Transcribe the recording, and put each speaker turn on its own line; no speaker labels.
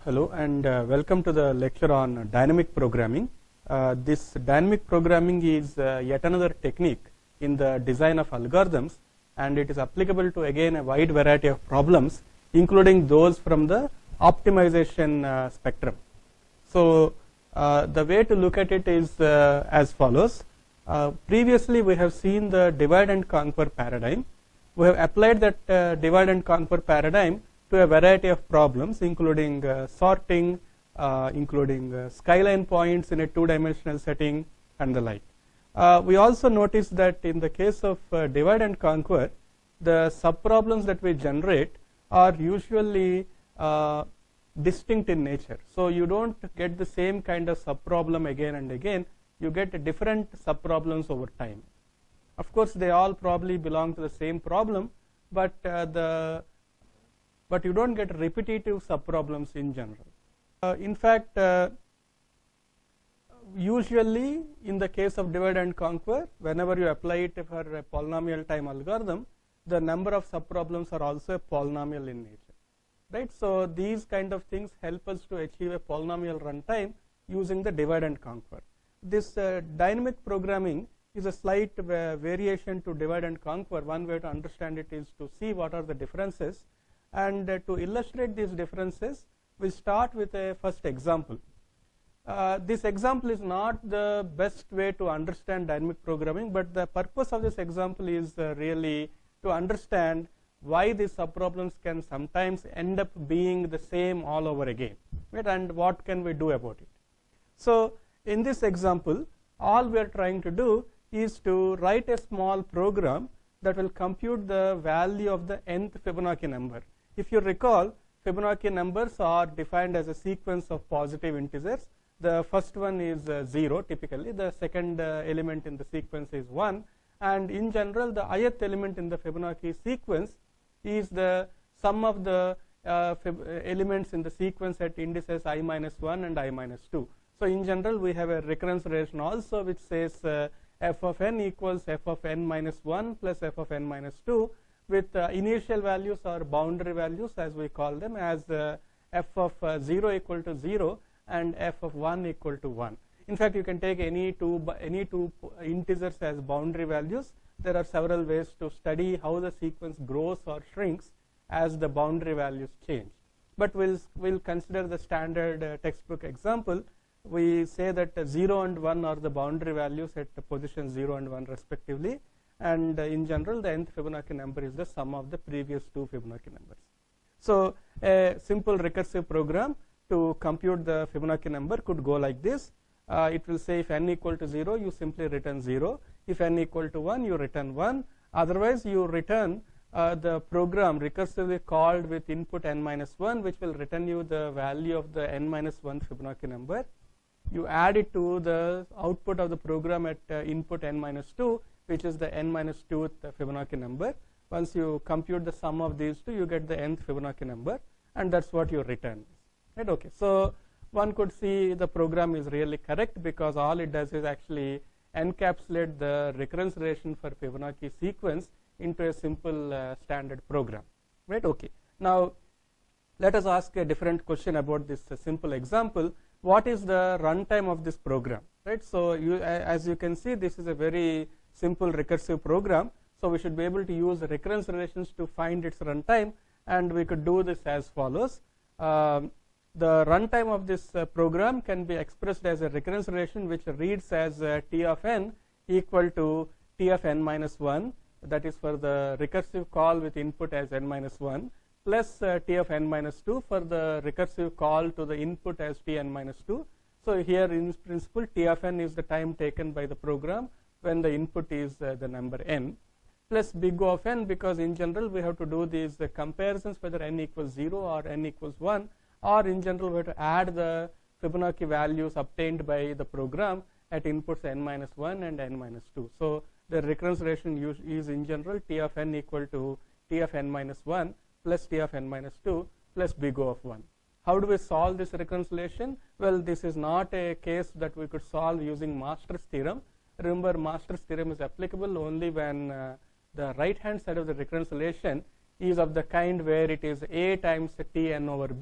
Hello and welcome to the lecture on dynamic programming. This dynamic programming is yet another technique in the design of algorithms, and it is applicable to again a wide variety of problems, including those from the optimization spectrum. So the way to look at it is as follows. Previously we have seen the divide and conquer paradigm. We have applied that divide and conquer paradigm to a variety of problems, including sorting, including skyline points in a two-dimensional setting, and the like. We also noticed that in the case of divide and conquer, the subproblems that we generate are usually distinct in nature. So you don't get the same kind of subproblem again and again. You get different subproblems over time. Of course, they all probably belong to the same problem, but you don't get repetitive subproblems in general. In fact, usually in the case of divide and conquer, whenever you apply it for a polynomial time algorithm, the number of subproblems are also a polynomial in nature, right? So these kind of things help us to achieve a polynomial runtime using the divide and conquer. This dynamic programming is a slight variation to divide and conquer. One way to understand it is to see what are the differences. And to illustrate these differences, we start with a first example. This example is not the best way to understand dynamic programming, but the purpose of this example is really to understand why these subproblems can sometimes end up being the same all over again, right? And what can we do about it. So in this example, all we are trying to do is to write a small program that will compute the value of the nth Fibonacci number. If you recall, Fibonacci numbers are defined as a sequence of positive integers. The first one is 0 typically, the second element in the sequence is 1, and in general the ith element in the Fibonacci sequence is the sum of the elements in the sequence at indices I minus 1 and I minus 2. So in general we have a recurrence relation also which says f of n equals f of n minus 1 plus f of n minus 2, with initial values or boundary values, as we call them, as f of 0 equal to 0 and f of 1 equal to 1. In fact, you can take any two integers as boundary values. There are several ways to study how the sequence grows or shrinks as the boundary values change. But we'll consider the standard textbook example. We say that 0 and 1 are the boundary values at position 0 and 1 respectively. And in general, the nth Fibonacci number is the sum of the previous two Fibonacci numbers. So a simple recursive program to compute the Fibonacci number could go like this. It will say if n equal to 0, you simply return 0. If n equal to 1, you return 1. Otherwise, you return the program recursively called with input n minus 1, which will return you the value of the n minus 1 Fibonacci number. You add it to the output of the program at input n minus 2, which is the n minus 2th Fibonacci number. Once you compute the sum of these two, you get the nth Fibonacci number, and that's what you return. Right? Okay. So one could see the program is really correct because all it does is actually encapsulate the recurrence relation for Fibonacci sequence into a simple standard program. Right? Okay. Now let us ask a different question about this simple example. What is the runtime of this program? Right? So as you can see, this is a very simple recursive program. So we should be able to use recurrence relations to find its runtime, and we could do this as follows. The runtime of this program can be expressed as a recurrence relation which reads as t of n equal to t of n minus 1, that is for the recursive call with input as n minus 1, plus t of n minus 2 for the recursive call to the input as t n minus 2. So here in principle t of n is the time taken by the program when the input is the number n, plus big O of n, because in general we have to do these comparisons whether n equals 0 or n equals 1, or in general we have to add the Fibonacci values obtained by the program at inputs n minus 1 and n minus 2. So the recurrence relation is in general t of n equal to t of n minus 1 plus t of n minus 2 plus big O of 1. How do we solve this recurrence relation? Well, this is not a case that we could solve using Master's theorem. Remember, Master's theorem is applicable only when the right hand side of the recurrence relation is of the kind where it is a times t n over b.